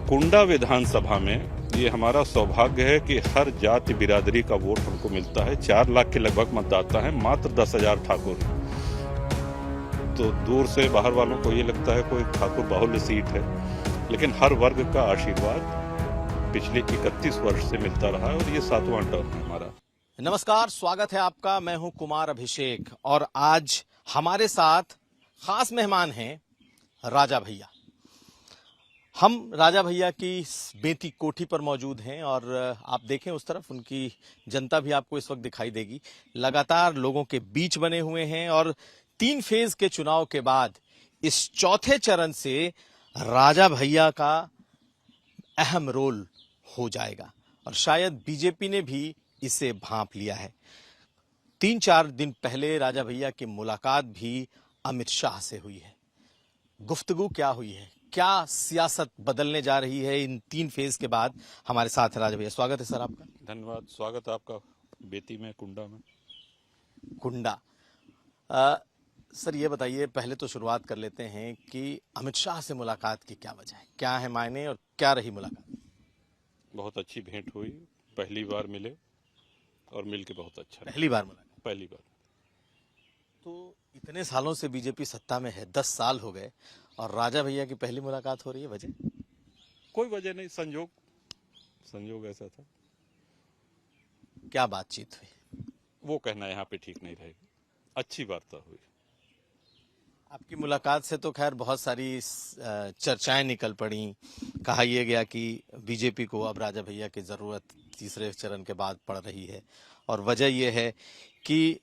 कुंडा विधानसभा में ये हमारा सौभाग्य है कि हर जाति बिरादरी का वोट हमको मिलता है। 4 लाख के लगभग मतदाता है, मात्र 10,000 ठाकुर हैं। तो दूर से बाहर वालों को ये लगता है कोई ठाकुर बाहुल्य सीट है, लेकिन हर वर्ग का आशीर्वाद पिछले 31 वर्ष से मिलता रहा है और ये 7वां टर्म है हमारा। नमस्कार, स्वागत है आपका। मैं हूं कुमार अभिषेक और आज हमारे साथ खास मेहमान हैं राजा भैया। हम राजा भैया की बेती कोठी पर मौजूद हैं और आप देखें उस तरफ उनकी जनता भी आपको इस वक्त दिखाई देगी। लगातार लोगों के बीच बने हुए हैं और 3 फेज के चुनाव के बाद इस चौथे चरण से राजा भैया का अहम रोल हो जाएगा और शायद बीजेपी ने भी इसे भांप लिया है। 3-4 दिन पहले राजा भैया की मुलाकात भी अमित शाह से हुई है। गुफ्तगू क्या हुई है, क्या सियासत बदलने जा रही है इन 3 फेज के बाद। हमारे साथ है राजा भैया। स्वागत है सर आपका। धन्यवाद। स्वागत है आपका बेती में, कुंडा में। कुंडा सर, ये बताइए, पहले तो शुरुआत कर लेते हैं कि अमित शाह से मुलाकात की क्या वजह है, क्या है मायने और क्या रही मुलाकात। बहुत अच्छी भेंट हुई, पहली बार मिले और मिल के बहुत अच्छा लगा। पहली बार मुलाकात। पहली बार। तो इतने सालों से बीजेपी सत्ता में है, 10 साल हो गए और राजा भैया की पहली मुलाकात हो रही है। वजह? कोई वजह नहीं, संयोग ऐसा था। क्या बातचीत हुई? वो कहना यहाँ पे ठीक नहीं रहेगा। अच्छी वार्ता हुई। आपकी मुलाकात से तो खैर बहुत सारी चर्चाएं निकल पड़ी। कहा यह गया कि बीजेपी को अब राजा भैया की जरूरत तीसरे चरण के बाद पड़ रही है और वजह यह है कि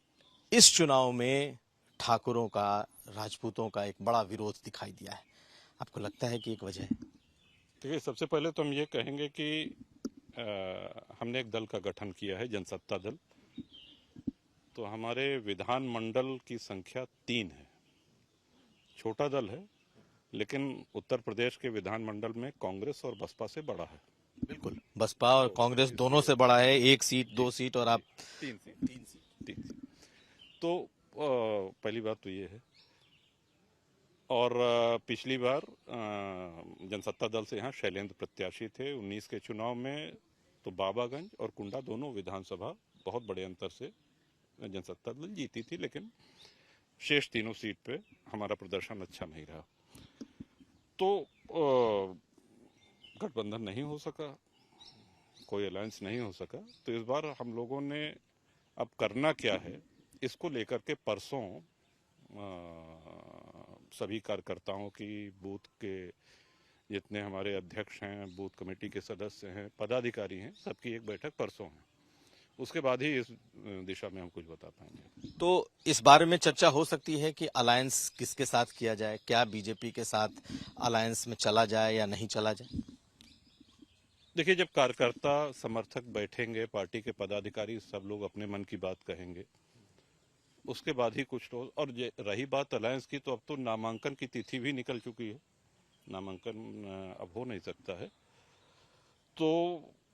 इस चुनाव में ठाकुरों का, राजपूतों का एक बड़ा विरोध दिखाई दिया है। आपको लगता है कि एक वजह है? देखिए, सबसे पहले तो हम ये कहेंगे कि हमने एक दल का गठन किया है, जनसत्ता दल। तो हमारे विधानमंडल की संख्या 3 है। छोटा दल है, लेकिन उत्तर प्रदेश के विधानमंडल में कांग्रेस और बसपा से बड़ा है। बिल्कुल, बसपा और कांग्रेस दोनों से बड़ा है। 1 सीट, 2 सीट और आप 3 सीट। तो पहली बात तो ये है। और पिछली बार जनसत्ता दल से यहाँ शैलेंद्र प्रत्याशी थे 19 के चुनाव में। तो बाबागंज और कुंडा दोनों विधानसभा बहुत बड़े अंतर से जनसत्ता दल जीती थी, लेकिन शेष तीनों सीट पे हमारा प्रदर्शन अच्छा नहीं रहा। तो गठबंधन नहीं हो सका, कोई अलायंस नहीं हो सका। तो इस बार हम लोगों ने अब करना क्या है, इसको लेकर के परसों सभी कार्यकर्ताओं की, बूथ के जितने हमारे अध्यक्ष हैं, बूथ कमेटी के सदस्य हैं, पदाधिकारी हैं, सबकी एक बैठक परसों है। उसके बाद ही इस दिशा में हम कुछ बता पाएंगे। तो इस बारे में चर्चा हो सकती है कि अलायंस किसके साथ किया जाए, क्या बीजेपी के साथ अलायंस में चला जाए या नहीं चला जाए? देखिए, जब कार्यकर्ता समर्थक बैठेंगे, पार्टी के पदाधिकारी सब लोग अपने मन की बात कहेंगे, उसके बाद ही कुछ लोग। और रही बात अलायंस की, तो अब तो नामांकन की तिथि भी निकल चुकी है, नामांकन अब हो नहीं सकता है। तो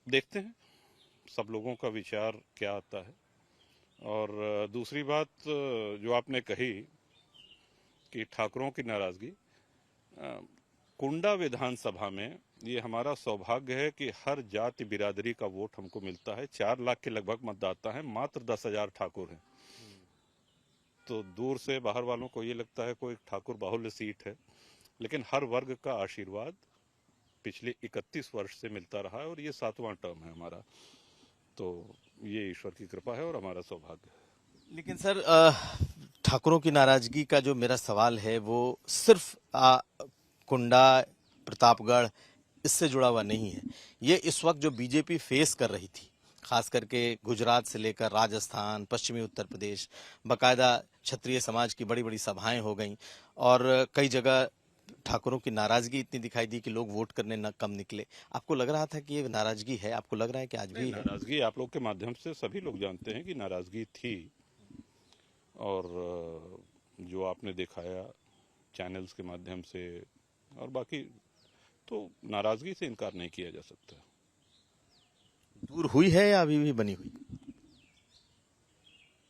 देखते हैं सब लोगों का विचार क्या आता है। और दूसरी बात जो आपने कही कि ठाकुरों की नाराजगी, कुंडा विधानसभा में ये हमारा सौभाग्य है कि हर जाति बिरादरी का वोट हमको मिलता है। 4 लाख के लगभग मतदाता है, मात्र 10,000 ठाकुर हैं। तो दूर से बाहर वालों को ये लगता है कोई ठाकुर बाहुल्य सीट है, लेकिन हर वर्ग का आशीर्वाद पिछले 31 वर्ष से मिलता रहा है और ये 7वां टर्म है हमारा। तो ये ईश्वर की कृपा है और हमारा सौभाग्य है। लेकिन सर, ठाकुरों की नाराजगी का जो मेरा सवाल है वो सिर्फ कुंडा, प्रतापगढ़ इससे जुड़ा हुआ नहीं है। ये इस वक्त जो बीजेपी फेस कर रही थी, खास करके गुजरात से लेकर राजस्थान, पश्चिमी उत्तर प्रदेश, बकायदा क्षत्रिय समाज की बड़ी बड़ी सभाएं हो गईं और कई जगह ठाकुरों की नाराजगी इतनी दिखाई दी कि लोग वोट करने न कम निकले। आपको लग रहा था कि ये नाराजगी है? आपको लग रहा है कि आज भी है? नाराजगी आप लोग के माध्यम से सभी लोग जानते हैं कि नाराजगी थी, और जो आपने दिखाया चैनल्स के माध्यम से और बाकी, तो नाराजगी से इनकार नहीं किया जा सकता। दूर हुई है या अभी भी बनी हुई?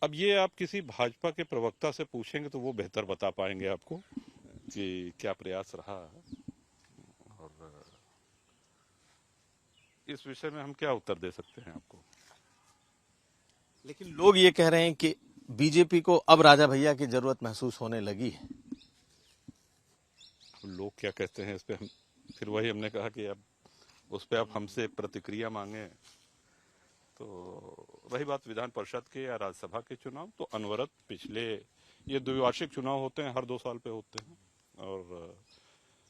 अब ये आप किसी भाजपा के प्रवक्ता से पूछेंगे तो वो बेहतर बता पाएंगे आपको कि क्या प्रयास रहा। और इस विषय में हम क्या उत्तर दे सकते हैं आपको? लेकिन लोग ये कह रहे हैं कि बीजेपी को अब राजा भैया की जरूरत महसूस होने लगी है। लोग क्या कहते हैं इस पे हम फिर वही हमने कहा कि अब उस पे आप हमसे प्रतिक्रिया मांगे तो रही बात विधान परिषद के या राज्यसभा के चुनाव, तो अनवरत पिछले ये द्विवार्षिक चुनाव होते हैं, हर 2 साल पे होते हैं, और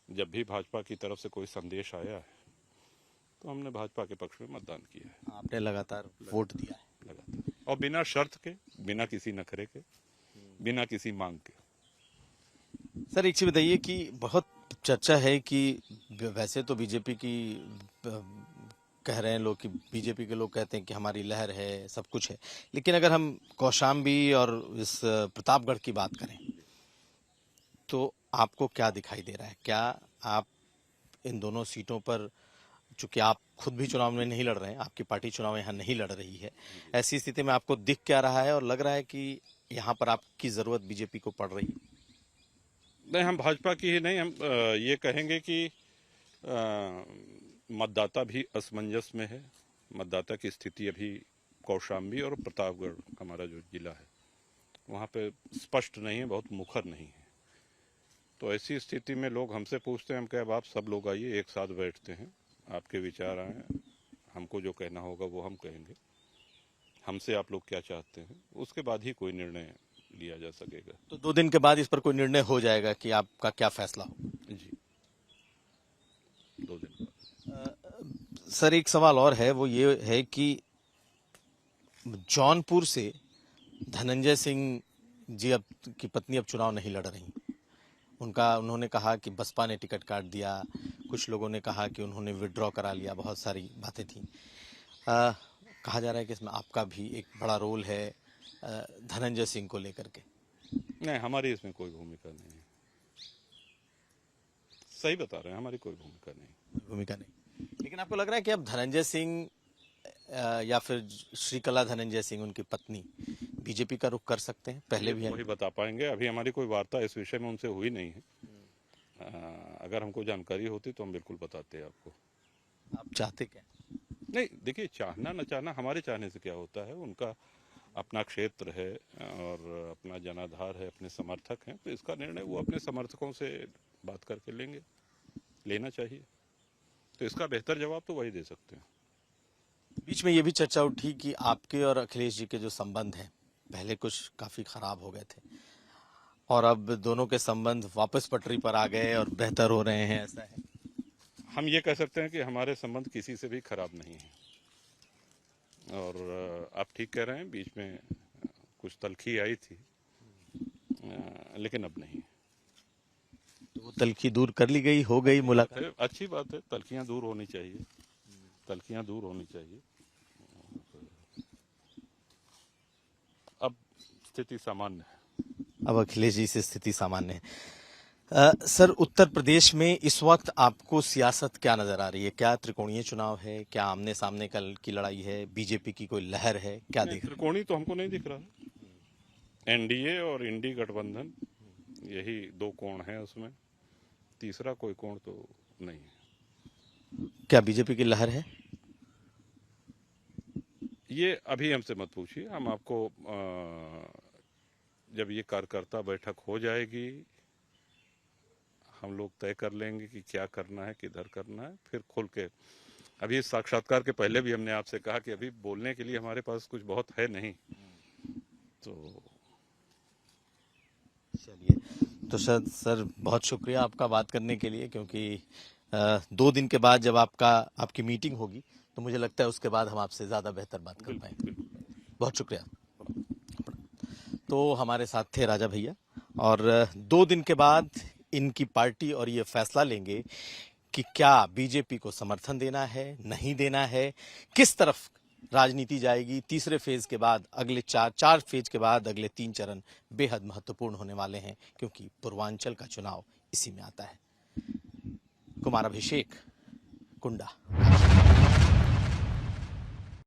जब भी भाजपा की तरफ से कोई संदेश आया है तो हमने भाजपा के पक्ष में मतदान किया है। आपने लगातार वोट दिया है। लगातार, और बिना शर्त के, बिना किसी नखरे के, बिना किसी मांग के। सर एक चीज बताइए कि बहुत चर्चा है कि वैसे तो बीजेपी की कह रहे हैं लोग कि बीजेपी के लोग कहते हैं कि हमारी लहर है, सब कुछ है, लेकिन अगर हम कौशाम्बी और इस प्रतापगढ़ की बात करें तो आपको क्या दिखाई दे रहा है? क्या आप इन दोनों सीटों पर, चूंकि आप खुद भी चुनाव में नहीं लड़ रहे हैं, आपकी पार्टी चुनाव यहाँ नहीं लड़ रही है, ऐसी स्थिति में आपको दिख क्या रहा है और लग रहा है कि यहाँ पर आपकी जरूरत बीजेपी को पड़ रही है? नहीं, हम भाजपा की ही नहीं, हम ये कहेंगे कि मतदाता भी असमंजस में है। मतदाता की स्थिति अभी कौशाम्बी और प्रतापगढ़ हमारा जो जिला है वहाँ पे स्पष्ट नहीं है, बहुत मुखर नहीं है। तो ऐसी स्थिति में लोग हमसे पूछते हैं, हम कहे अब आप सब लोग आइए, एक साथ बैठते हैं, आपके विचार आए, हमको जो कहना होगा वो हम कहेंगे, हमसे आप लोग क्या चाहते हैं, उसके बाद ही कोई निर्णय लिया जा सकेगा। तो 2 दिन के बाद इस पर कोई निर्णय हो जाएगा कि आपका क्या फैसला हो? जी, 2 दिन बाद। सर एक सवाल और है, वो ये है कि जौनपुर से धनंजय सिंह जी अब की पत्नी अब चुनाव नहीं लड़ रही। उन्होंने कहा कि बसपा ने टिकट काट दिया, कुछ लोगों ने कहा कि उन्होंने विड्रॉ करा लिया, बहुत सारी बातें थी। कहा जा रहा है कि इसमें आपका भी एक बड़ा रोल है धनंजय सिंह को लेकर के। नहीं, हमारी इसमें कोई भूमिका नहीं है, सही बता रहे हैं, हमारी कोई भूमिका नहीं। लेकिन आपको लग रहा है कि अब धनंजय सिंह या फिर श्रीकला धनंजय सिंह उनकी पत्नी बीजेपी का रुख कर सकते हैं? पहले भी वही बता पाएंगे, अभी हमारी कोई वार्ता इस विषय में उनसे हुई नहीं है। अगर हमको जानकारी होती तो हम बिल्कुल बताते आपको। आप चाहते क्या? नहीं, देखिए, चाहना न चाहना, हमारे चाहने से क्या होता है, उनका अपना क्षेत्र है और अपना जनाधार है, अपने समर्थक हैं, तो इसका निर्णय वो अपने समर्थकों से बात करके लेना चाहिए। तो इसका बेहतर जवाब तो वही दे सकते हैं। बीच में ये भी चर्चा उठी कि आपके और अखिलेश जी के जो संबंध हैं पहले कुछ काफी खराब हो गए थे और अब दोनों के संबंध वापस पटरी पर आ गए और बेहतर हो रहे हैं, ऐसा है? हम ये कह सकते हैं कि हमारे संबंध किसी से भी खराब नहीं है, और आप ठीक कह रहे हैं, बीच में कुछ तलखी आई थी, लेकिन अब नहीं। तो वो तलखी दूर कर ली गई, हो गई मुलाकात? अच्छी बात है, तलखियां दूर होनी चाहिए, तलखियां दूर होनी चाहिए। अब स्थिति सामान्य है। अब अखिलेश जी से स्थिति सामान्य है। सर उत्तर प्रदेश में इस वक्त आपको सियासत क्या नजर आ रही है? क्या त्रिकोणीय चुनाव है? क्या आमने सामने की लड़ाई है? बीजेपी की कोई लहर है? क्या दिख रहा है? त्रिकोणी तो हमको नहीं दिख रहा। एनडीए और इंडी गठबंधन, यही 2 कोण है, उसमें तीसरा कोई कोण तो नहीं है। क्या बीजेपी की लहर है? ये अभी हमसे मत पूछिए, हम आपको जब ये कार्यकर्ता बैठक हो जाएगी हम लोग तय कर लेंगे कि क्या करना है, किधर करना है, फिर खुल के। अभी इस साक्षात्कार के पहले भी हमने आपसे कहा कि अभी बोलने के लिए हमारे पास कुछ बहुत है नहीं। तो चलिए, तो सर बहुत शुक्रिया आपका बात करने के लिए, क्योंकि 2 दिन के बाद जब आपकी मीटिंग होगी तो मुझे लगता है उसके बाद हम आपसे ज़्यादा बेहतर बात कर पाएंगे। बहुत शुक्रिया। तो हमारे साथ थे राजा भैया, और 2 दिन के बाद इनकी पार्टी और ये फैसला लेंगे कि क्या बीजेपी को समर्थन देना है, नहीं देना है, किस तरफ राजनीति जाएगी। तीसरे फेज के बाद अगले 4 फेज के बाद अगले 3 चरण बेहद महत्वपूर्ण होने वाले हैं, क्योंकि पूर्वांचल का चुनाव इसी में आता है। कुमार अभिषेक, कुंडा।